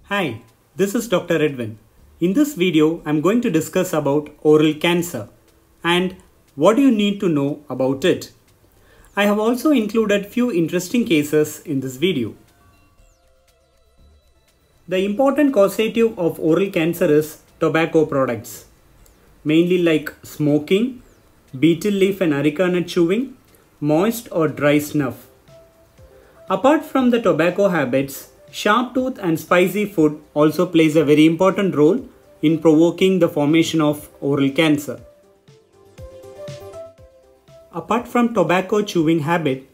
Hi, this is Dr. Edwin. In this video, I'm going to discuss about oral cancer and what you need to know about it. I have also included few interesting cases in this video. The important causative of oral cancer is tobacco products, mainly like smoking, betel leaf and areca nut chewing, moist or dry snuff. Apart from the tobacco habits, sharp tooth and spicy food also plays a very important role in provoking the formation of oral cancer. Apart from tobacco chewing habit,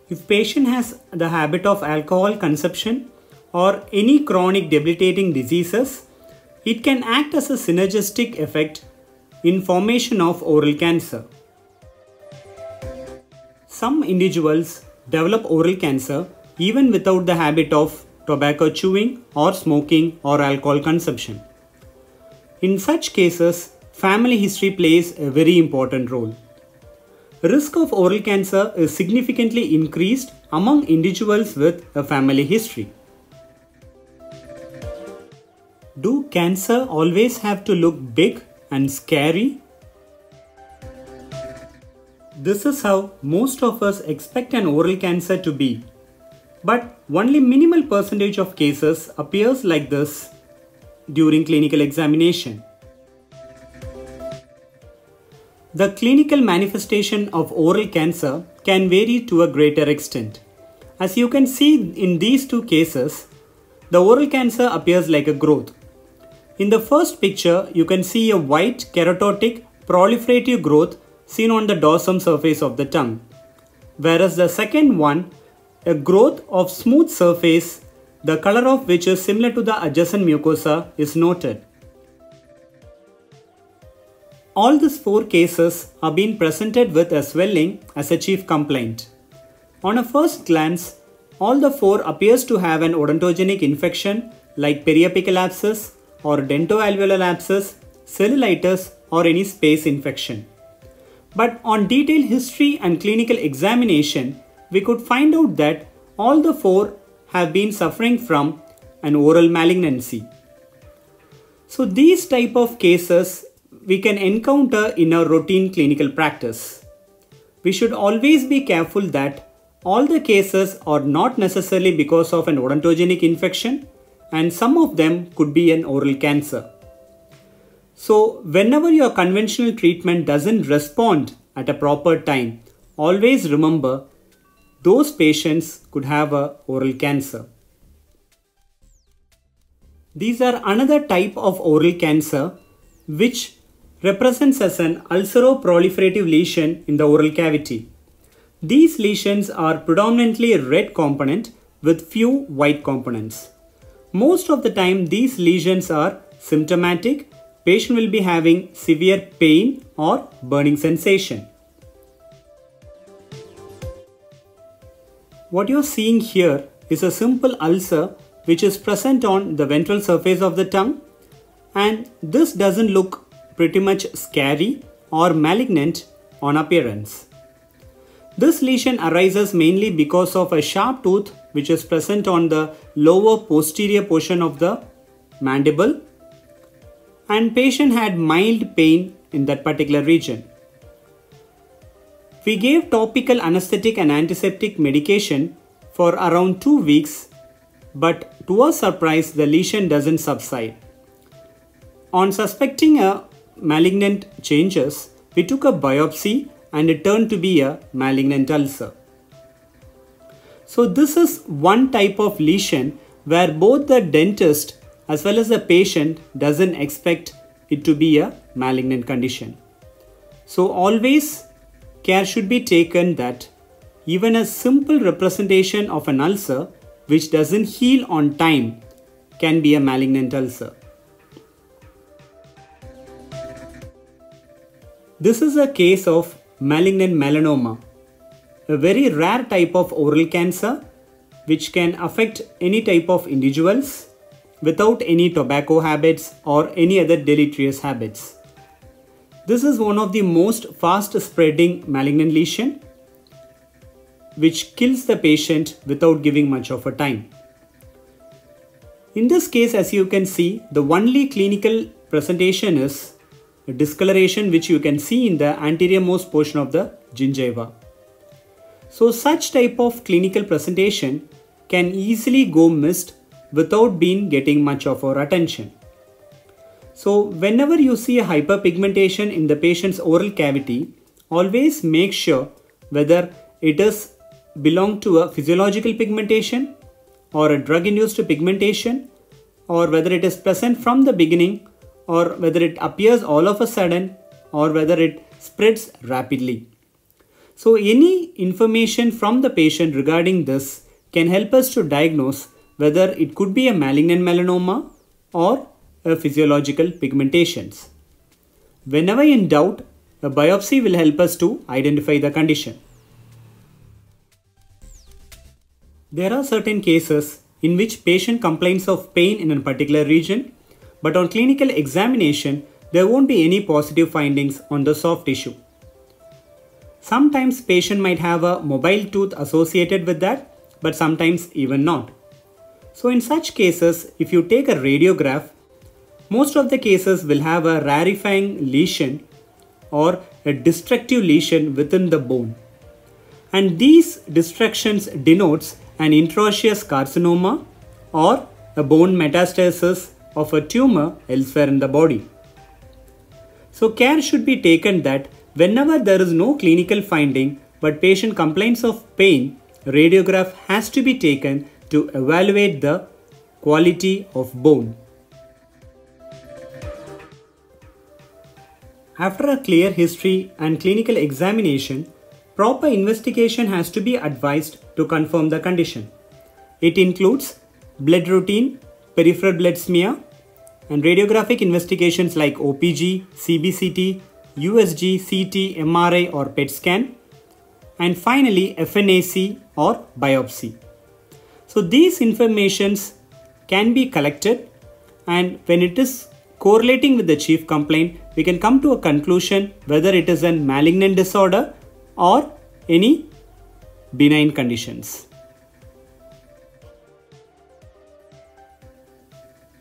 if patient has the habit of alcohol consumption or any chronic debilitating diseases, it can act as a synergistic effect in formation of oral cancer. Some individuals develop oral cancer even without the habit of tobacco chewing or smoking or alcohol consumption. In such cases, family history plays a very important role. Risk of oral cancer is significantly increased among individuals with a family history. Do cancer always have to look big and scary? This is how most of us expect an oral cancer to be. But only minimal percentage of cases appears like this during clinical examination. The clinical manifestation of oral cancer can vary to a greater extent. As you can see in these two cases, the oral cancer appears like a growth. In the first picture, you can see a white keratotic proliferative growth seen on the dorsum surface of the tongue, whereas the second one, a growth of smooth surface, the color of which is similar to the adjacent mucosa, is noted. All these four cases are being presented with a swelling as a chief complaint. On a first glance, all the four appears to have an odontogenic infection like periapical abscess or dentoalveolar abscess, cellulitis or any space infection. But on detailed history and clinical examination, we could find out that all the four have been suffering from an oral malignancy. So these type of cases we can encounter in our routine clinical practice. We should always be careful that all the cases are not necessarily because of an odontogenic infection, and some of them could be an oral cancer. So whenever your conventional treatment doesn't respond at a proper time, always remember those patients could have an oral cancer. These are another type of oral cancer which represents as an ulceroproliferative lesion in the oral cavity. These lesions are predominantly red component with few white components. Most of the time these lesions are symptomatic. Patient will be having severe pain or burning sensation. What you are seeing here is a simple ulcer which is present on the ventral surface of the tongue, and this doesn't look pretty much scary or malignant on appearance. This lesion arises mainly because of a sharp tooth which is present on the lower posterior portion of the mandible, and patient had mild pain in that particular region. We gave topical anesthetic and antiseptic medication for around 2 weeks, but to our surprise the lesion doesn't subside. On suspecting a malignant changes, we took a biopsy and it turned to be a malignant ulcer. So this is one type of lesion where both the dentist as well as the patient doesn't expect it to be a malignant condition. So always care should be taken that even a simple representation of an ulcer which doesn't heal on time can be a malignant ulcer. This is a case of malignant melanoma, a very rare type of oral cancer which can affect any type of individuals without any tobacco habits or any other deleterious habits. This is one of the most fast spreading malignant lesion which kills the patient without giving much of a time. In this case, as you can see, the only clinical presentation is a discoloration which you can see in the anterior-most portion of the gingiva. So such type of clinical presentation can easily go missed without getting much of our attention. So whenever you see a hyperpigmentation in the patient's oral cavity, always make sure whether it is belong to a physiological pigmentation or a drug-induced pigmentation, or whether it is present from the beginning, or whether it appears all of a sudden, or whether it spreads rapidly. So any information from the patient regarding this can help us to diagnose whether it could be a malignant melanoma or a physiological pigmentations. Whenever in doubt, a biopsy will help us to identify the condition. There are certain cases in which patient complains of pain in a particular region, but on clinical examination, there won't be any positive findings on the soft tissue. Sometimes patient might have a mobile tooth associated with that, but sometimes even not. So in such cases, if you take a radiograph, most of the cases will have a rarefying lesion or a destructive lesion within the bone. And these destructions denotes an intraosseous carcinoma or a bone metastasis of a tumor elsewhere in the body. So care should be taken that whenever there is no clinical finding but patient complains of pain, radiograph has to be taken to evaluate the quality of bone. After a clear history and clinical examination, proper investigation has to be advised to confirm the condition. It includes blood routine, peripheral blood smear, and radiographic investigations like OPG, CBCT, USG, CT, MRI or PET scan, and finally FNAC or biopsy. So these informations can be collected, and when it is correlating with the chief complaint, we can come to a conclusion whether it is a malignant disorder or any benign conditions.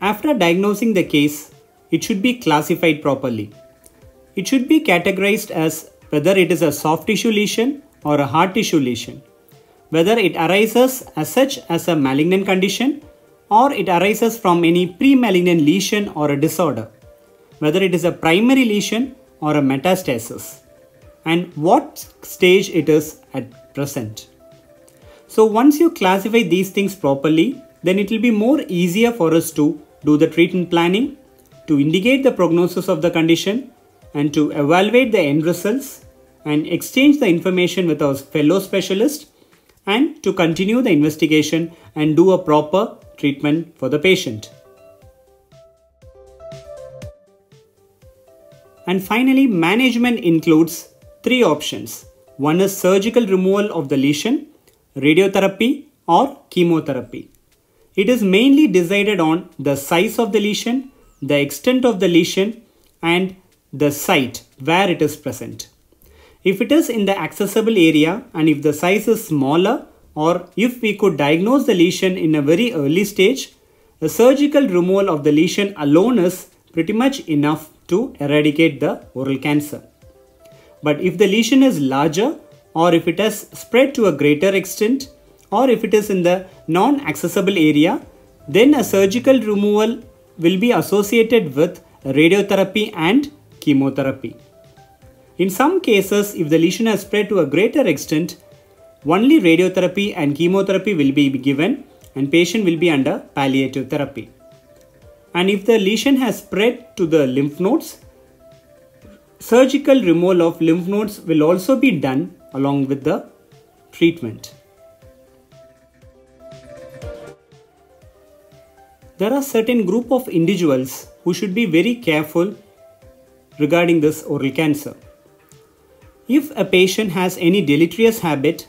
After diagnosing the case, it should be classified properly. It should be categorized as whether it is a soft tissue lesion or a hard tissue lesion, whether it arises as such as a malignant condition or it arises from any pre-malignant lesion or a disorder, whether it is a primary lesion or a metastasis, and what stage it is at present. So once you classify these things properly, then it will be more easier for us to do the treatment planning, to indicate the prognosis of the condition, and to evaluate the end results and exchange the information with our fellow specialists, and to continue the investigation and do a proper treatment for the patient. And finally, management includes three options. One is surgical removal of the lesion, radiotherapy or chemotherapy. It is mainly decided on the size of the lesion, the extent of the lesion, and the site where it is present. If it is in the accessible area and if the size is smaller, or if we could diagnose the lesion in a very early stage, a surgical removal of the lesion alone is pretty much enough to eradicate the oral cancer. But if the lesion is larger, or if it has spread to a greater extent, or if it is in the non-accessible area, then a surgical removal will be associated with radiotherapy and chemotherapy. In some cases, if the lesion has spread to a greater extent, only radiotherapy and chemotherapy will be given and patient will be under palliative therapy. And if the lesion has spread to the lymph nodes, surgical removal of lymph nodes will also be done along with the treatment. There are certain group of individuals who should be very careful regarding this oral cancer. If a patient has any deleterious habit,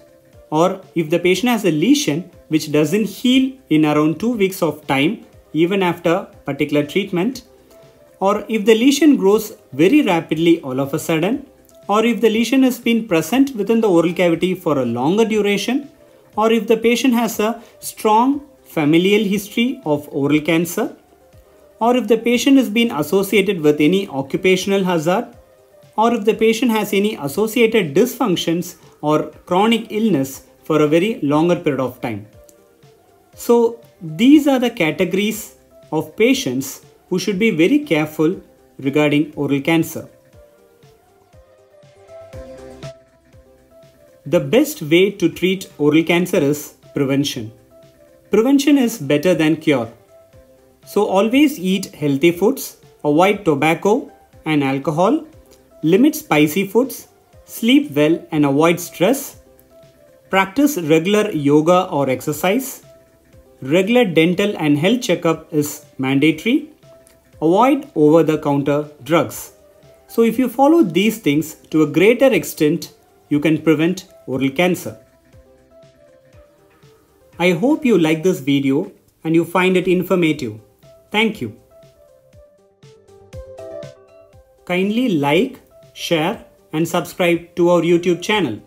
or if the patient has a lesion which doesn't heal in around 2 weeks of time even after particular treatment, or if the lesion grows very rapidly all of a sudden, or if the lesion has been present within the oral cavity for a longer duration, or if the patient has a strong familial history of oral cancer, or if the patient has been associated with any occupational hazard, or if the patient has any associated dysfunctions or chronic illness for a very longer period of time. So these are the categories of patients who should be very careful regarding oral cancer. The best way to treat oral cancer is prevention. Prevention is better than cure. So always eat healthy foods, avoid tobacco and alcohol, limit spicy foods, sleep well and avoid stress, practice regular yoga or exercise, regular dental and health checkup is mandatory, avoid over-the-counter drugs. So if you follow these things to a greater extent, you can prevent oral cancer. I hope you like this video and you find it informative. Thank you. Kindly like, share and subscribe to our YouTube channel.